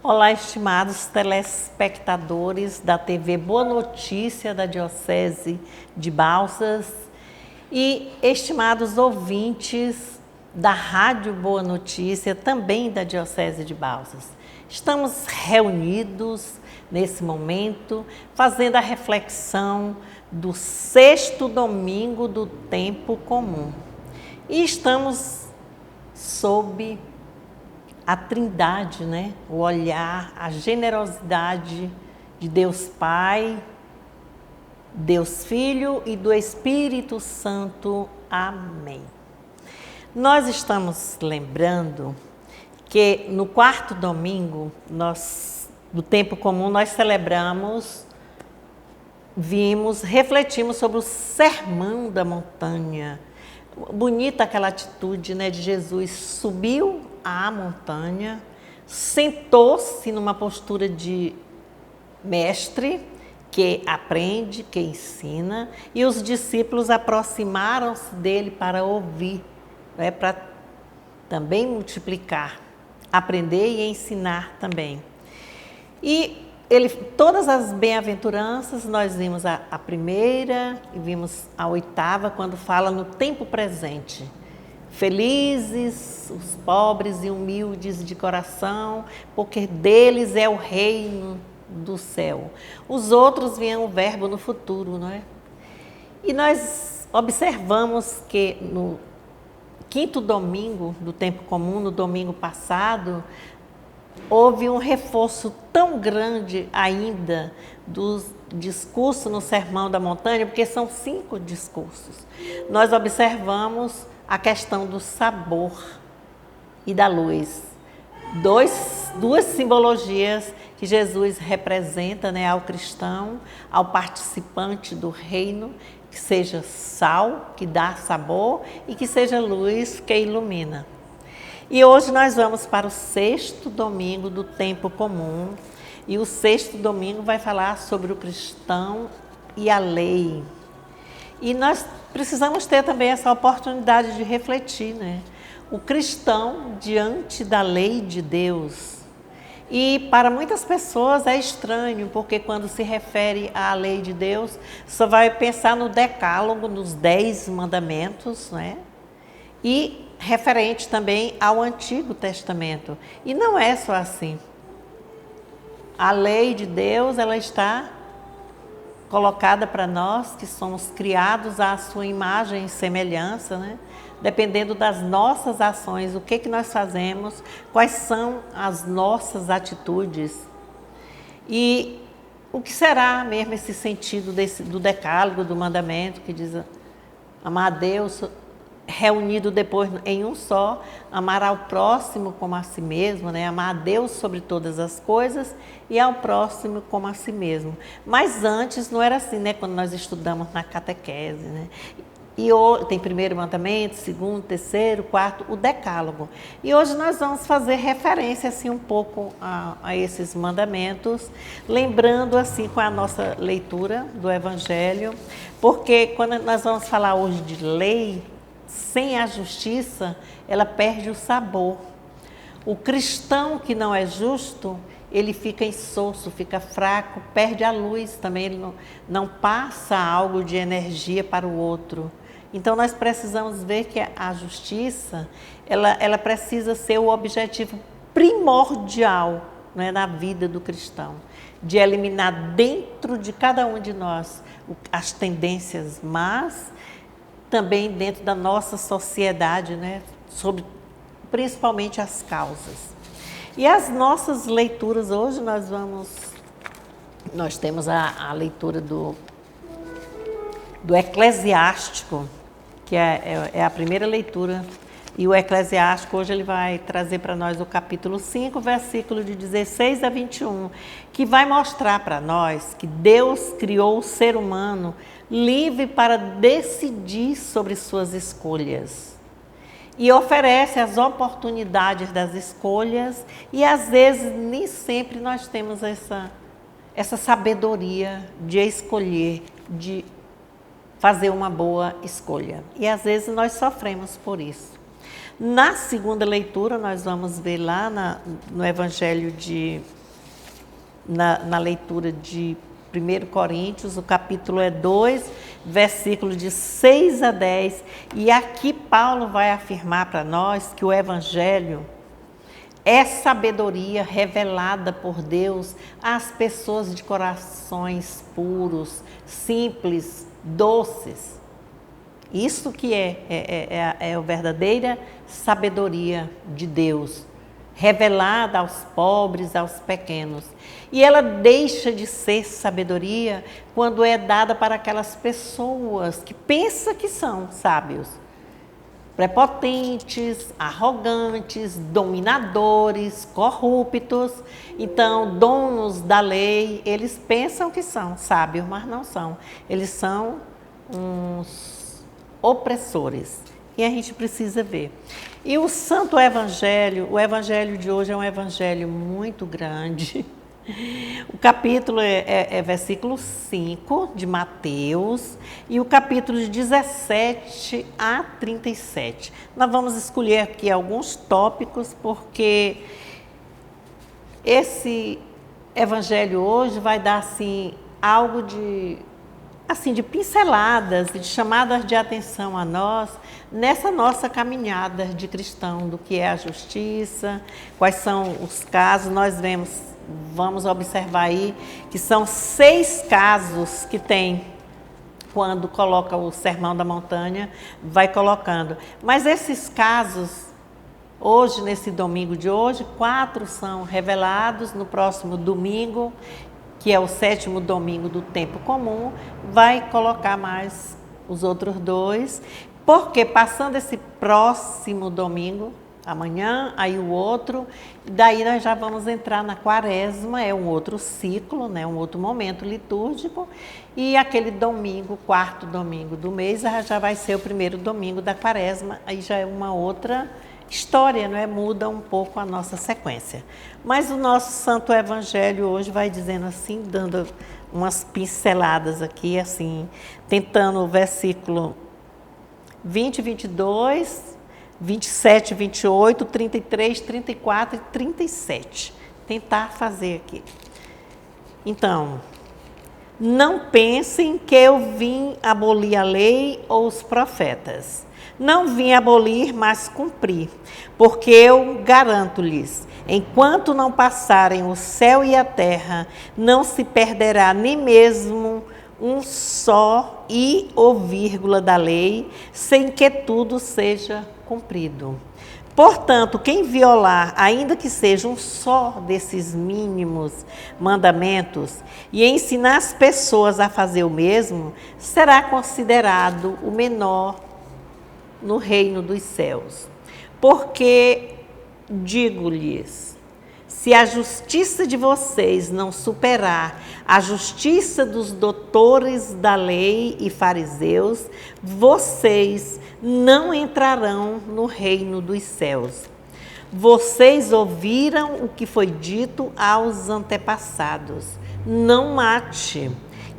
Olá, estimados telespectadores da TV Boa Notícia da Diocese de Balsas e estimados ouvintes da Rádio Boa Notícia, também da Diocese de Balsas. Estamos reunidos nesse momento, fazendo a reflexão do 6º domingo do tempo comum. E estamos sob a Trindade, né? O olhar, a generosidade de Deus Pai, Deus Filho e do Espírito Santo. Amém. Nós estamos lembrando que no 4º domingo do tempo comum nós refletimos sobre o Sermão da Montanha. Bonita aquela atitude, né, de Jesus. Subiu à montanha, sentou-se numa postura de mestre que aprende, que ensina, e os discípulos aproximaram-se dele para ouvir, né, para também multiplicar, aprender e ensinar também. E todas as bem-aventuranças, nós vimos a primeira e vimos a 8ª, quando fala no tempo presente. Felizes os pobres e humildes de coração, porque deles é o reino do céu. Os outros vêm o verbo no futuro, não é? E nós observamos que no 5º domingo do tempo comum, no domingo passado, houve um reforço tão grande ainda do discurso no Sermão da Montanha, porque são 5 discursos. Nós observamos a questão do sabor e da luz. Duas simbologias que Jesus representa, né, ao cristão, ao participante do reino, que seja sal, que dá sabor, e que seja luz, que ilumina. E hoje nós vamos para o 6º domingo do tempo comum, e o 6º domingo vai falar sobre o cristão e a lei. E nós precisamos ter também essa oportunidade de refletir, né? O cristão diante da lei de Deus. E para muitas pessoas é estranho, porque quando se refere à lei de Deus, só vai pensar no decálogo, nos 10 mandamentos, né? E referente também ao Antigo Testamento. E não é só assim. A lei de Deus, ela está colocada para nós, que somos criados à sua imagem e semelhança, né? Dependendo das nossas ações, o que nós fazemos, quais são as nossas atitudes. E o que será mesmo esse sentido do decálogo, do mandamento, que diz amar a Deus, reunido depois em um só, amar ao próximo como a si mesmo, né? Amar a Deus sobre todas as coisas e ao próximo como a si mesmo. Mas antes não era assim, né? Quando nós estudamos na catequese, né? E tem 1º mandamento, 2º, 3º, 4º, o decálogo. E hoje nós vamos fazer referência assim um pouco a esses mandamentos, lembrando assim com a nossa leitura do Evangelho, porque quando nós vamos falar hoje de lei, sem a justiça, ela perde o sabor. O cristão que não é justo, ele fica insosso, fica fraco, perde a luz também, ele não passa algo de energia para o outro. Então nós precisamos ver que a justiça, ela precisa ser o objetivo primordial, né, na vida do cristão, de eliminar dentro de cada um de nós as tendências más, também dentro da nossa sociedade, né, sobre principalmente as causas. E as nossas leituras hoje, nós temos a leitura do Eclesiástico, que é a primeira leitura, e o Eclesiástico hoje ele vai trazer para nós o capítulo 5, versículo de 16 a 21, que vai mostrar para nós que Deus criou o ser humano livre para decidir sobre suas escolhas. E oferece as oportunidades das escolhas e às vezes nem sempre nós temos essa sabedoria de escolher, de fazer uma boa escolha. E às vezes nós sofremos por isso. Na segunda leitura, nós vamos ver lá no Evangelho de na leitura de 1 Coríntios, o capítulo é 2, versículo de 6 a 10. E aqui Paulo vai afirmar para nós que o Evangelho é sabedoria revelada por Deus às pessoas de corações puros, simples, doces. Isso que é a verdadeira sabedoria de Deus, revelada aos pobres, aos pequenos. E ela deixa de ser sabedoria quando é dada para aquelas pessoas que pensam que são sábios. Prepotentes, arrogantes, dominadores, corruptos. Então, donos da lei, eles pensam que são sábios, mas não são. Eles são uns opressores. E a gente precisa ver. E o Santo Evangelho, o Evangelho de hoje é um Evangelho muito grande. O capítulo é versículo 5 de Mateus e o capítulo de 17 a 37. Nós vamos escolher aqui alguns tópicos porque esse Evangelho hoje vai dar assim, algo de pinceladas e de chamadas de atenção a nós nessa nossa caminhada de cristão, do que é a justiça, quais são os casos. Nós vamos observar aí que são 6 casos que tem quando coloca o Sermão da Montanha, vai colocando. Mas esses casos, hoje, nesse domingo de hoje, 4 são revelados. No próximo domingo, que é o 7º domingo do tempo comum, vai colocar mais os outros 2, porque passando esse próximo domingo, amanhã, aí o outro, daí nós já vamos entrar na quaresma, é um outro ciclo, né, um outro momento litúrgico, e aquele domingo, 4º domingo do mês, já vai ser o 1º domingo da quaresma, aí já é uma outra história, não é? Muda um pouco a nossa sequência. Mas o nosso Santo Evangelho hoje vai dizendo assim, dando umas pinceladas aqui, assim, tentando o versículo 20, 22, 27, 28, 33, 34 e 37. Tentar fazer aqui. Então, não pensem que eu vim abolir a lei ou os profetas. Não vim abolir, mas cumprir, porque eu garanto-lhes, enquanto não passarem o céu e a terra, não se perderá nem mesmo um só i ou vírgula da lei, sem que tudo seja cumprido. Portanto, quem violar, ainda que seja um só desses mínimos mandamentos, e ensinar as pessoas a fazer o mesmo, será considerado o menor no reino dos céus. Porque, digo-lhes, se a justiça de vocês não superar a justiça dos doutores da lei e fariseus, vocês não entrarão no reino dos céus. Vocês ouviram o que foi dito aos antepassados: não mate.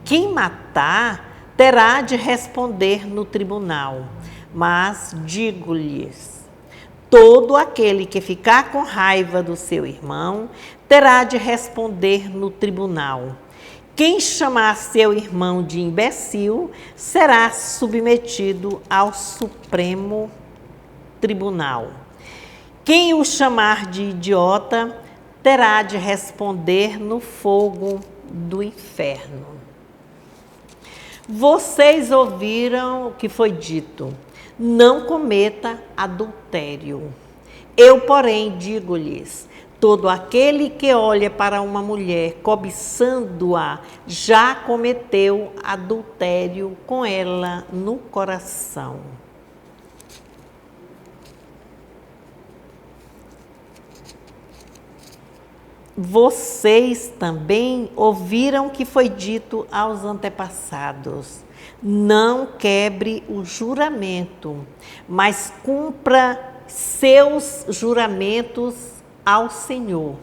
Quem matar terá de responder no tribunal. Mas digo-lhes, todo aquele que ficar com raiva do seu irmão terá de responder no tribunal. Quem chamar seu irmão de imbecil será submetido ao Supremo Tribunal. Quem o chamar de idiota terá de responder no fogo do inferno. Vocês ouviram o que foi dito: não cometa adultério. Eu, porém, digo-lhes, todo aquele que olha para uma mulher cobiçando-a, já cometeu adultério com ela no coração. Vocês também ouviram o que foi dito aos antepassados: não quebre o juramento, mas cumpra seus juramentos ao Senhor.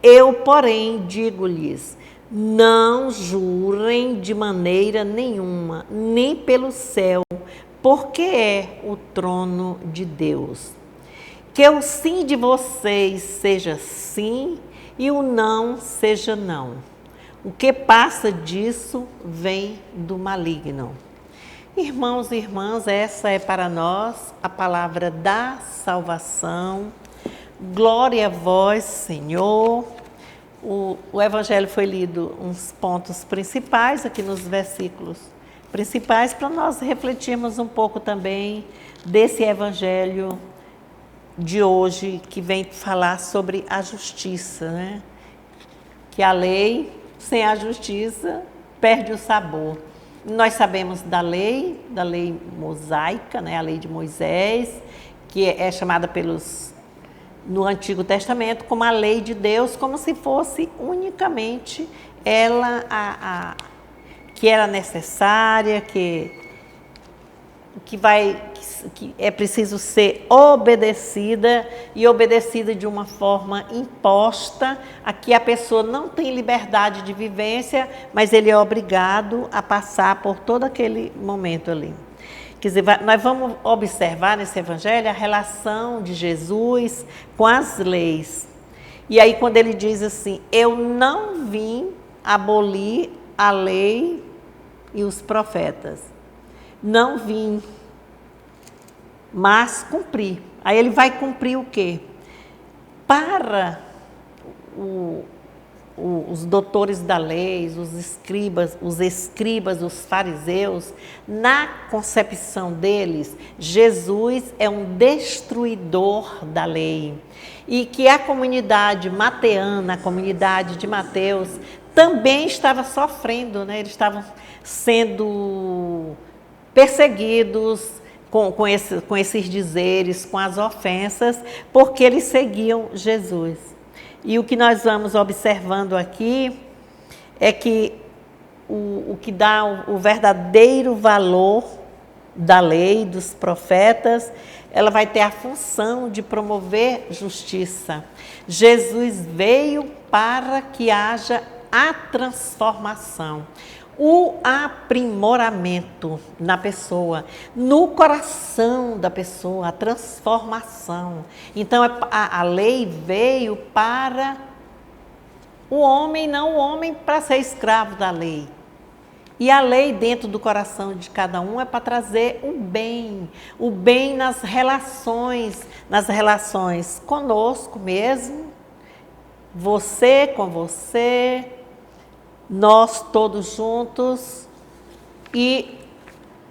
Eu, porém, digo-lhes, não jurem de maneira nenhuma, nem pelo céu, porque é o trono de Deus. Que o sim de vocês seja sim e o não seja não. O que passa disso vem do maligno. Irmãos e irmãs, essa é para nós a palavra da salvação. Glória a vós, Senhor. O Evangelho foi lido uns pontos principais aqui nos versículos principais para nós refletirmos um pouco também desse Evangelho de hoje que vem falar sobre a justiça, né? Que a lei sem a justiça perde o sabor. Nós sabemos da lei mosaica, né? A lei de Moisés, que é chamada no Antigo Testamento como a lei de Deus, como se fosse unicamente ela que era necessária, que é preciso ser obedecida e obedecida de uma forma imposta, a que a pessoa não tem liberdade de vivência, mas ele é obrigado a passar por todo aquele momento ali. Quer dizer, nós vamos observar nesse Evangelho a relação de Jesus com as leis. E aí quando ele diz assim, eu não vim abolir a lei e os profetas. Não vim, mas cumprir. Aí ele vai cumprir o quê? Para os doutores da lei, os escribas, os fariseus, na concepção deles, Jesus é um destruidor da lei. E que a comunidade mateana, a comunidade de Mateus, também estava sofrendo, né? Eles estavam sendo perseguidos com esses dizeres, com as ofensas, porque eles seguiam Jesus. E o que nós vamos observando aqui é que o que dá o verdadeiro valor da lei, dos profetas, ela vai ter a função de promover justiça. Jesus veio para que haja a transformação, o aprimoramento na pessoa, no coração da pessoa, a transformação. Então, a lei veio para o homem, não o homem para ser escravo da lei. E a lei dentro do coração de cada um é para trazer o bem nas relações conosco mesmo, você com você, nós todos juntos e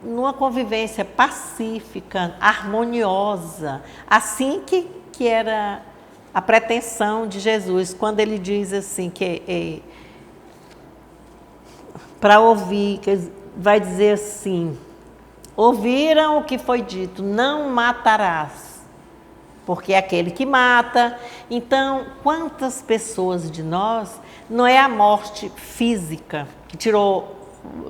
numa convivência pacífica, harmoniosa, assim que era a pretensão de Jesus, quando ele diz assim que para ouvir, que vai dizer assim, ouviram o que foi dito, não matarás, porque é aquele que mata. Então, quantas pessoas de nós não é a morte física, que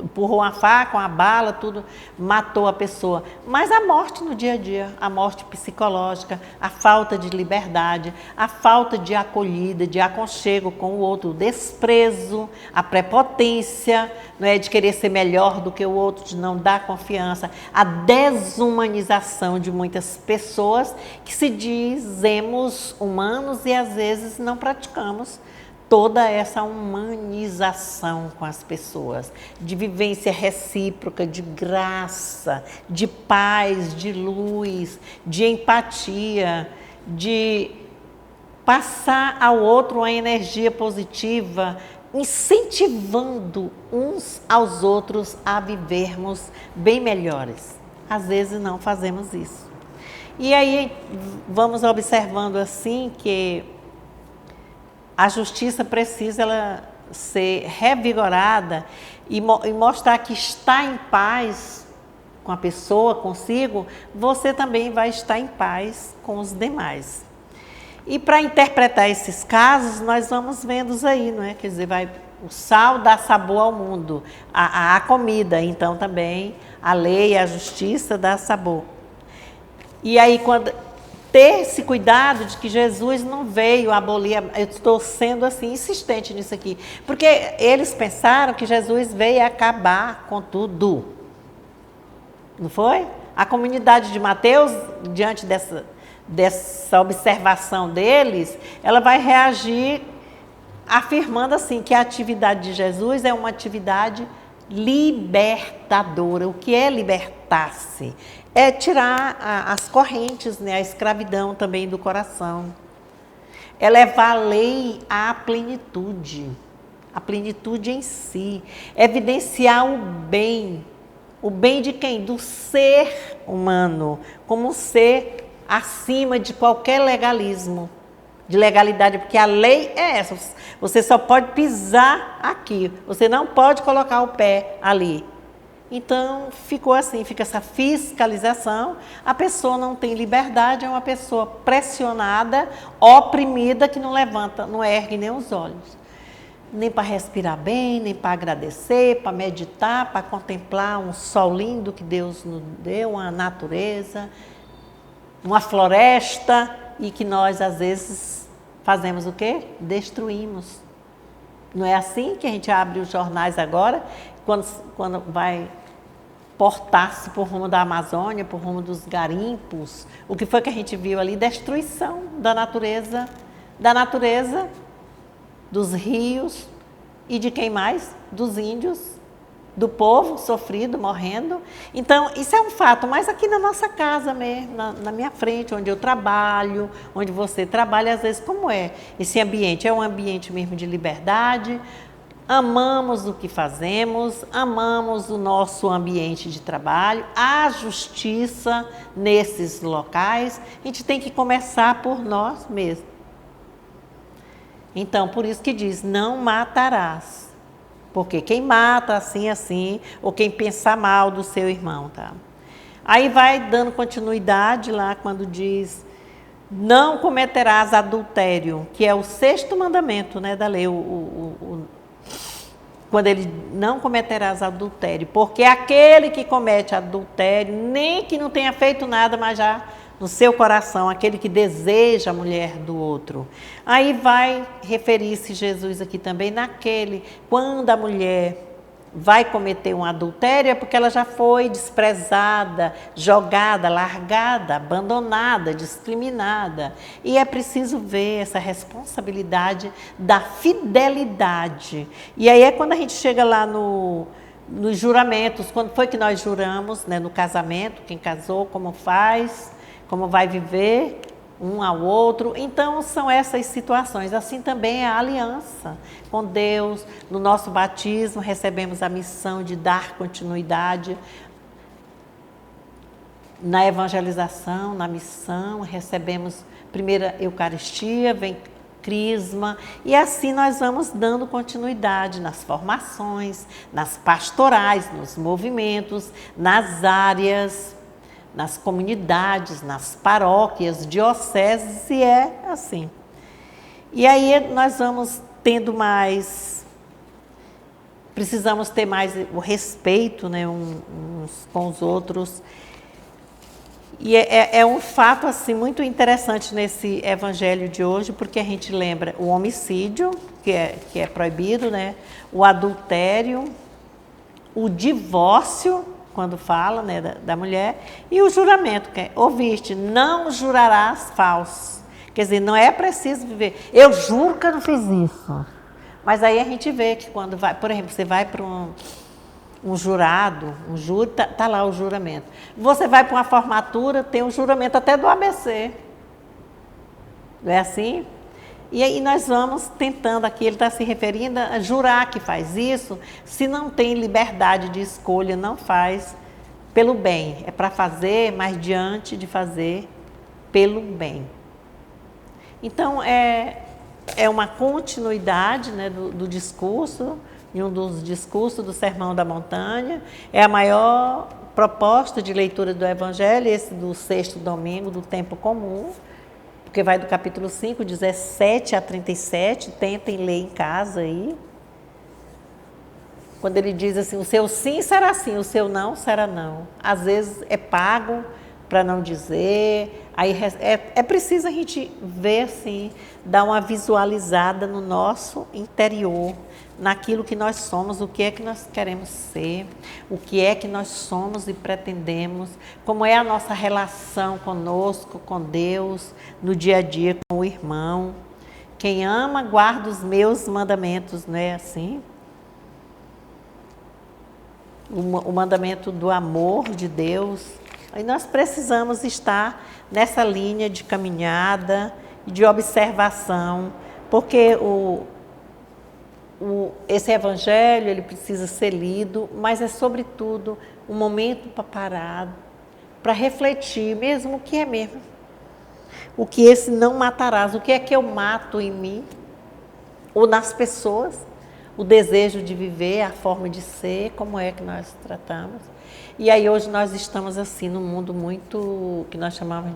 empurrou uma faca, uma bala, tudo, matou a pessoa, mas a morte no dia a dia, a morte psicológica, a falta de liberdade, a falta de acolhida, de aconchego com o outro, o desprezo, a prepotência, não é, de querer ser melhor do que o outro, de não dar confiança, a desumanização de muitas pessoas que se dizemos humanos e às vezes não praticamos toda essa humanização com as pessoas, de vivência recíproca, de graça, de paz, de luz, de empatia, de passar ao outro uma energia positiva, incentivando uns aos outros a vivermos bem melhores. Às vezes não fazemos isso. E aí vamos observando assim que a justiça precisa ela ser revigorada e mostrar que está em paz com a pessoa, consigo, você também vai estar em paz com os demais. E para interpretar esses casos, nós vamos vendo aí, não é? Quer dizer, o sal dá sabor ao mundo, a comida, então também a lei, a justiça dá sabor. E aí quando ter esse cuidado de que Jesus não veio abolir, eu estou sendo assim insistente nisso aqui, porque eles pensaram que Jesus veio acabar com tudo, não foi? A comunidade de Mateus, diante dessa observação deles, ela vai reagir afirmando assim que a atividade de Jesus é uma atividade libertadora. O que é libertar-se? É tirar as correntes, né, a escravidão também do coração. É levar a lei à plenitude, a plenitude em si. Evidenciar o bem de quem? Do ser humano, como um ser acima de qualquer legalismo, de legalidade, porque a lei é essa, você só pode pisar aqui, você não pode colocar o pé ali. Então, ficou assim, fica essa fiscalização, a pessoa não tem liberdade, é uma pessoa pressionada, oprimida, que não levanta, não ergue nem os olhos. Nem para respirar bem, nem para agradecer, para meditar, para contemplar um sol lindo que Deus nos deu, uma natureza, uma floresta, e que nós, às vezes, fazemos o quê? Destruímos. Não é assim que a gente abre os jornais agora, quando vai portar-se por rumo da Amazônia, por rumo dos garimpos. O que foi que a gente viu ali? Destruição da natureza, dos rios e de quem mais? Dos índios, do povo sofrido, morrendo. Então, isso é um fato, mas aqui na nossa casa mesmo, na minha frente, onde eu trabalho, onde você trabalha, às vezes, como é esse ambiente? É um ambiente mesmo de liberdade, amamos o que fazemos, amamos o nosso ambiente de trabalho, há justiça nesses locais, a gente tem que começar por nós mesmos. Então, por isso que diz, não matarás. Porque quem mata assim, ou quem pensa mal do seu irmão, tá? Aí vai dando continuidade lá quando diz, não cometerás adultério, que é o 6º mandamento, né, da lei, quando ele não cometerás adultério, porque aquele que comete adultério, nem que não tenha feito nada, mas já no seu coração, aquele que deseja a mulher do outro. Aí vai referir-se Jesus aqui também quando a mulher vai cometer um adultério, é porque ela já foi desprezada, jogada, largada, abandonada, discriminada. E é preciso ver essa responsabilidade da fidelidade. E aí é quando a gente chega lá nos juramentos, quando foi que nós juramos, né, no casamento, quem casou, como faz, como vai viver um ao outro. Então, são essas situações. Assim também é a aliança com Deus. No nosso batismo, recebemos a missão de dar continuidade na evangelização, na missão. Recebemos primeira Eucaristia, vem Crisma, e assim nós vamos dando continuidade nas formações, nas pastorais, nos movimentos, nas áreas, nas comunidades, nas paróquias, dioceses, e é assim. E aí nós vamos tendo precisamos ter mais o respeito, né, uns com os outros. E é um fato assim, muito interessante nesse evangelho de hoje, porque a gente lembra o homicídio, que é proibido, né, o adultério, o divórcio, quando fala, né, da mulher, e o juramento, que é, ouviste, não jurarás falso. Quer dizer, não é preciso viver, eu juro que eu não fiz isso. Mas aí a gente vê que quando vai, por exemplo, você vai para um jurado, tá lá o juramento. Você vai para uma formatura, tem um juramento até do ABC. Não é assim? E aí nós vamos tentando aqui, ele está se referindo a jurar que faz isso, se não tem liberdade de escolha, não faz pelo bem. É para fazer, mas diante de fazer pelo bem. Então, é uma continuidade, né, do discurso, de um dos discursos do Sermão da Montanha. É a maior proposta de leitura do Evangelho, esse do 6º domingo, do tempo comum, porque vai do capítulo 5, 17 a 37, tentem ler em casa aí. Quando ele diz assim, o seu sim será sim, o seu não será não. Às vezes é pago para não dizer, aí é preciso a gente ver assim, dar uma visualizada no nosso interior, naquilo que nós somos, o que é que nós queremos ser, o que é que nós somos e pretendemos, como é a nossa relação conosco, com Deus, no dia a dia com o irmão, Quem ama, guarda os meus mandamentos, não é assim? O mandamento do amor de Deus. Aí nós precisamos estar nessa linha de caminhada, de observação, porque esse evangelho ele precisa ser lido, mas é sobretudo um momento para parar, para refletir mesmo o que é mesmo. O que esse não matarás, o que é que eu mato em mim ou nas pessoas, o desejo de viver, a forma de ser, como é que nós tratamos. E aí hoje nós estamos assim num mundo muito, que nós chamamos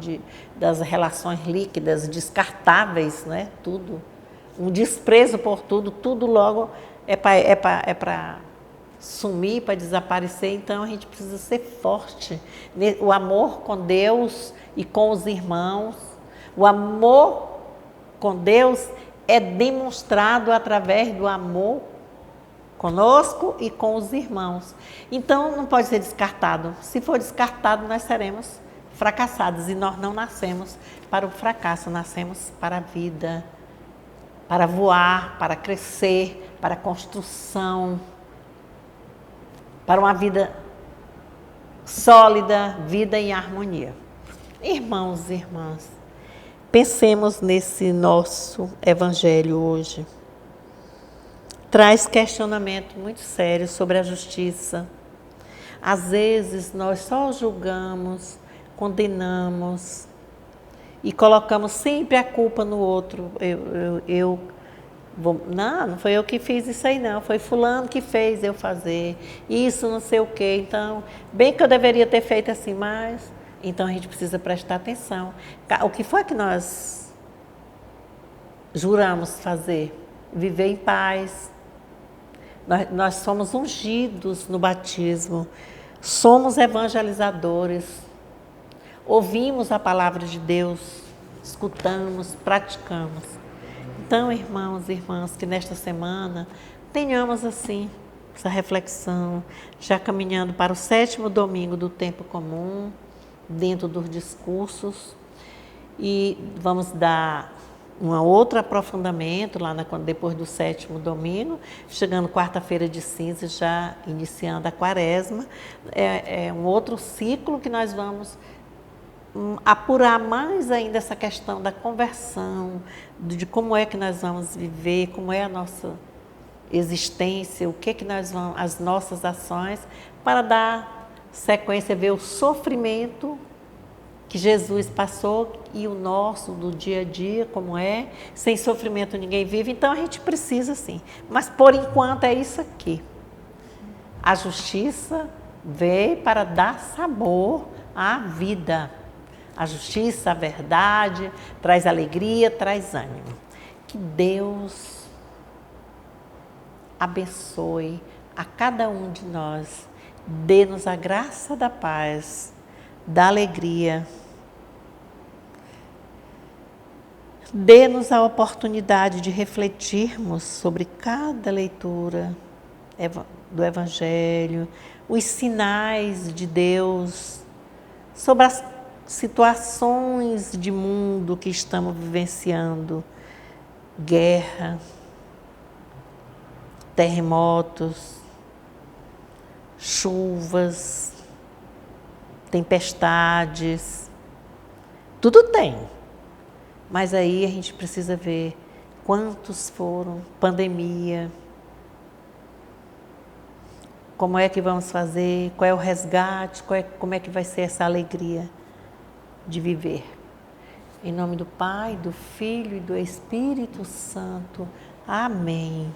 das relações líquidas, descartáveis, né? Tudo. Um desprezo por tudo, tudo logo é para sumir, para desaparecer. Então a gente precisa ser forte. O amor com Deus e com os irmãos. O amor com Deus é demonstrado através do amor conosco e com os irmãos. Então não pode ser descartado. Se for descartado, nós seremos fracassados. E nós não nascemos para o fracasso, nascemos para a vida, para voar, para crescer, para a construção, para uma vida sólida, vida em harmonia. Irmãos e irmãs, pensemos nesse nosso evangelho hoje. Traz questionamento muito sério sobre a justiça. Às vezes nós só julgamos, condenamos e colocamos sempre a culpa no outro. Não foi eu que fiz isso aí não, foi fulano que fez eu fazer, isso não sei o quê. Então, bem que eu deveria ter feito assim, mas... Então a gente precisa prestar atenção. O que foi que nós juramos fazer? Viver em paz. Nós somos ungidos no batismo, somos evangelizadores, ouvimos a palavra de Deus, escutamos, praticamos. Então, irmãos e irmãs, que nesta semana tenhamos assim, essa reflexão, já caminhando para o 7º domingo do tempo comum, dentro dos discursos, e vamos dar um outro aprofundamento lá depois do 7º domingo, chegando quarta-feira de cinza, já iniciando a quaresma. É um outro ciclo que nós vamos apurar mais ainda essa questão da conversão, de como é que nós vamos viver, como é a nossa existência, o que nós vamos, as nossas ações, para dar sequência, ver o sofrimento que Jesus passou e o nosso do dia a dia, como é. Sem sofrimento ninguém vive, então a gente precisa sim. Mas por enquanto é isso aqui. A justiça veio para dar sabor à vida. A justiça, a verdade, traz alegria, traz ânimo. Que Deus abençoe a cada um de nós. Dê-nos a graça da paz, da alegria. Dê-nos a oportunidade de refletirmos sobre cada leitura do Evangelho, os sinais de Deus, sobre as situações de mundo que estamos vivenciando, guerra, terremotos, chuvas, tempestades, tudo tem. Mas aí a gente precisa ver quantos foram, pandemia, como é que vamos fazer, qual é o resgate, como é que vai ser essa alegria de viver. Em nome do Pai, do Filho e do Espírito Santo. Amém.